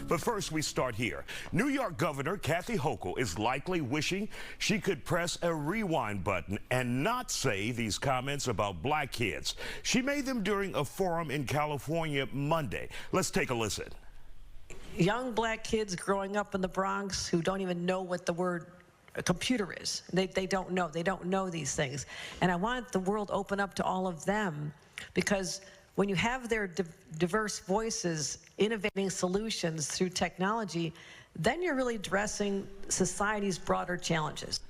But first, we start here. New York Governor Kathy Hochul is likely wishing she could press a rewind button and not say these comments about black kids. She made them during a forum in California Monday. Let's take a listen. Young black kids growing up in the Bronx who don't even know what the word a computer is. They don't know. They don't know these things. And I want the world open up to all of them, because when you have their diverse voices innovating solutions through technology, then you're really addressing society's broader challenges.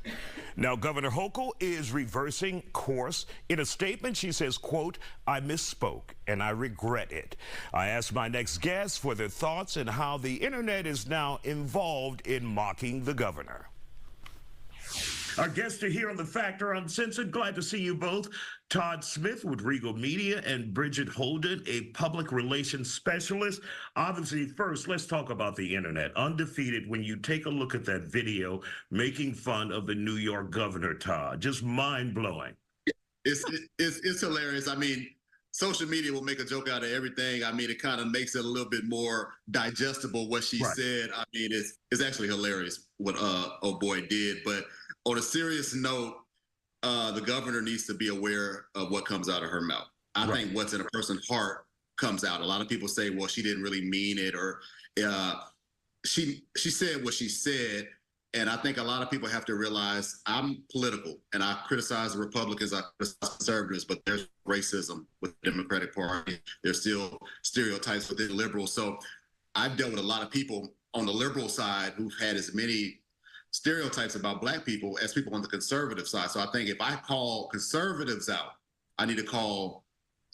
Now, Governor Hochul is reversing course. In a statement, she says, quote, "I misspoke and I regret it." I asked my next guest for their thoughts and how the internet is now involved in mocking the governor. Our guests are here on The Factor Uncensored. Glad to see you both. Todd Smith with Regal Media and Bridget Holden, a public relations specialist. Obviously, first, let's talk about the internet. Undefeated, when you take a look at that video making fun of the New York governor, Todd, just mind-blowing. It's hilarious. I mean, social media will make a joke out of everything. I mean, it kind of makes it a little bit more digestible what she said. I mean, it's actually hilarious what oh boy did. But on a serious note, the governor needs to be aware of what comes out of her mouth. I think what's in a person's heart comes out. A lot of people say, well, she didn't really mean it, or she said what she said. And I think a lot of people have to realize I'm political, and I criticize the Republicans, I criticize conservatives, but there's racism with the Democratic Party. There's still stereotypes within liberals. So I've dealt with a lot of people on the liberal side who've had as many stereotypes about black people as people on the conservative side. So I think if I call conservatives out, I need to call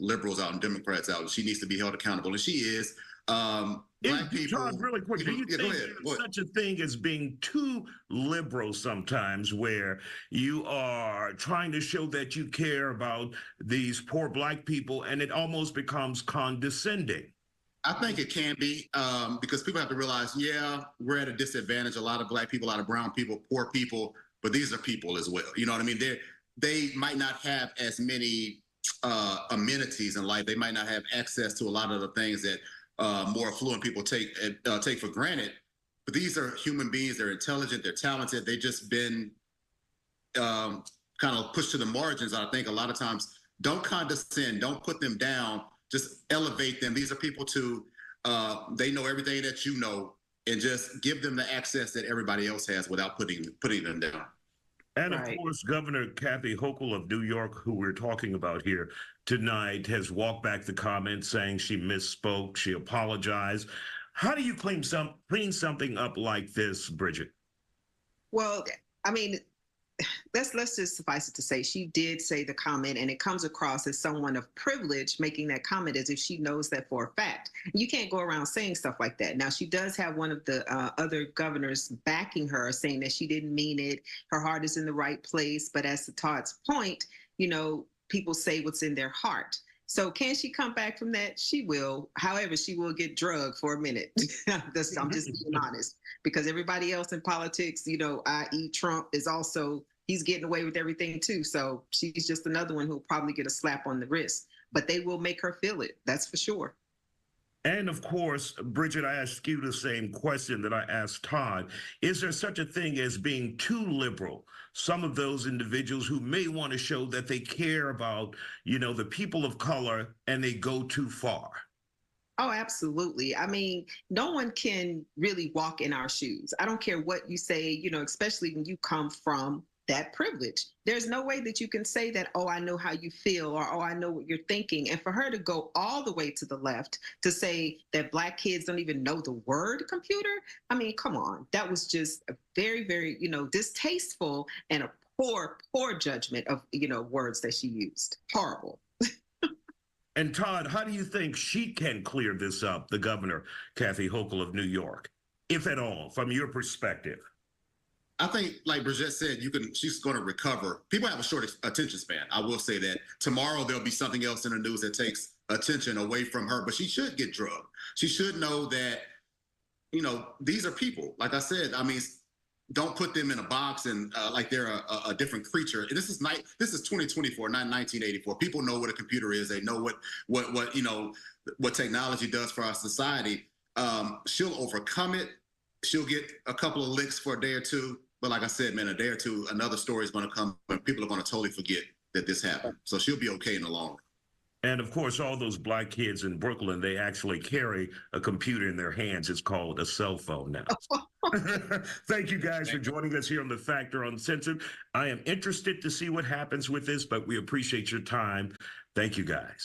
liberals out and Democrats out. She needs to be held accountable, and she is. Black people. Todd, really quick, do you think there's such a thing as being too liberal sometimes, where you are trying to show that you care about these poor black people and it almost becomes condescending? I think it can be, because people have to realize, yeah, we're at a disadvantage. A lot of black people, a lot of brown people, poor people, but these are people as well. You know what I mean? They might not have as many amenities in life. They might not have access to a lot of the things that more affluent people take for granted. But these are human beings. They're intelligent. They're talented. They've just been kind of pushed to the margins. I think a lot of times, don't condescend. Don't put them down. Just elevate them. These are people they know everything that you know, and just give them the access that everybody else has without putting them down. And of course, Governor Kathy Hochul of New York, who we're talking about here tonight, has walked back the comments, saying she misspoke, she apologized. How do you clean something up like this, Bridget? Well, I mean, let's just suffice it to say she did say the comment, and it comes across as someone of privilege making that comment as if she knows that for a fact. You can't go around saying stuff like that. Now, she does have one of the other governors backing her, saying that she didn't mean it. Her heart is in the right place. But as to Todd's point, you know, people say what's in their heart. So can she come back from that? She will. However, she will get drugged for a minute. I'm just being honest, because everybody else in politics, you know, i.e. Trump, is also, he's getting away with everything too. So she's just another one who'll probably get a slap on the wrist, but they will make her feel it. That's for sure. And of course, Bridget, I asked you the same question that I asked Todd. Is there such a thing as being too liberal? Some of those individuals who may want to show that they care about, you know, the people of color, and they go too far. Oh, absolutely. I mean, no one can really walk in our shoes. I don't care what you say, you know, especially when you come from that privilege. There's no way that you can say that, oh, I know how you feel, or, oh, I know what you're thinking. And for her to go all the way to the left to say that black kids don't even know the word computer, I mean, come on. That was just a very, very, you know, distasteful and a poor judgment of, you know, words that she used. Horrible. And Todd, how do you think she can clear this up, the governor, Kathy Hochul of New York, if at all, from your perspective? I think, like Bridget said, she's going to recover. People have a short attention span. I will say that. Tomorrow there'll be something else in the news that takes attention away from her, but she should get drugged. She should know that, you know, these are people. Like I said, I mean, don't put them in a box and like they're a different creature. This is 2024, not 1984. People know what a computer is. They know what you know, what technology does for our society. She'll overcome it. She'll get a couple of licks for a day or two. But like I said, man, a day or two, another story is going to come and people are going to totally forget that this happened. So she'll be okay in the long run. And of course, all those black kids in Brooklyn, they actually carry a computer in their hands. It's called a cell phone now. Thank you guys for joining us here on The Factor Uncensored. I am interested to see what happens with this, but we appreciate your time. Thank you guys.